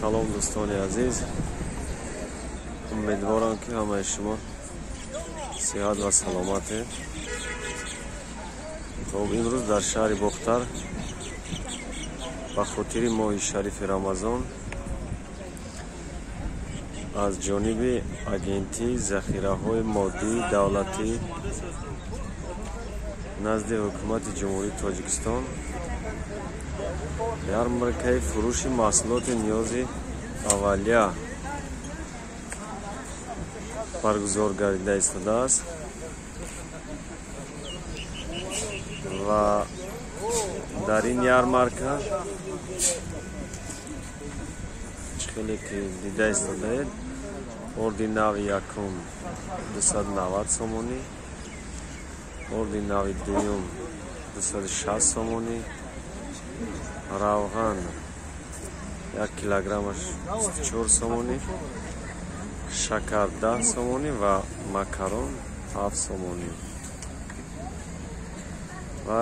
سلام دوستان عزیز، امیدوارم که همه شما صحت و سلامت. خب امروز در شهر بختر به خاطر ماه شریف رمضان از جانب اجنسی ذخیره‌های مادی دولتی نزد حکومت جمهوری تاجیکستان ярмаркаи фурӯши маҳсулоти ниёзи аввалия баргузор гардида истодааст ва дар ин ярмарка хеле ки дида истодаед орди нави якум 290 сомонӣ, орди нави дуюм 260 сомонӣ, равған 1 килограммаш 24 сомонӣ, шакар 10 сомонӣ ва макарон 7 сомонӣ. ва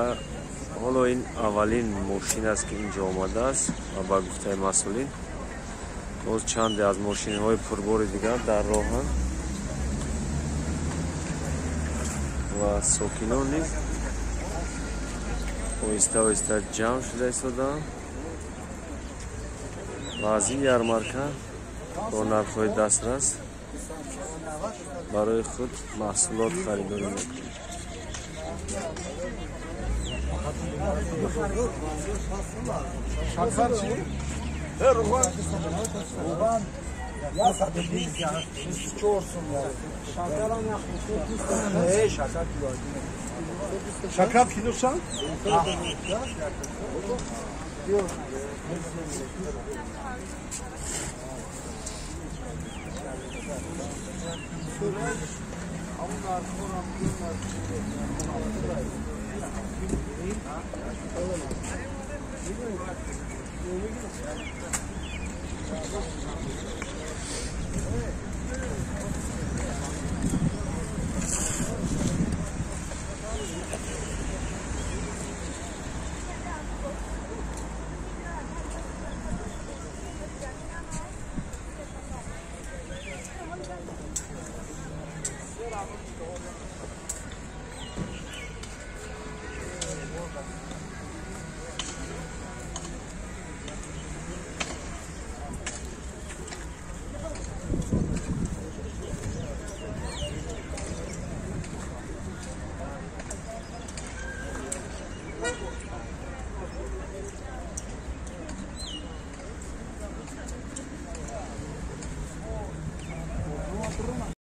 ҳоло ин аввалин мошин аст ки инҷо омадааст ва ба гуфтаи масъулин боз чанде аз мошинҳои пурбори дигар дар роҳанд ва сокинон низ оҳиста оҳиста ҷамъ шуда истодаанд ва аз ин ярмарка бо нархҳои дастрас барои худ маҳсулот харидорӣ мекунанд. Şakrat kilosan?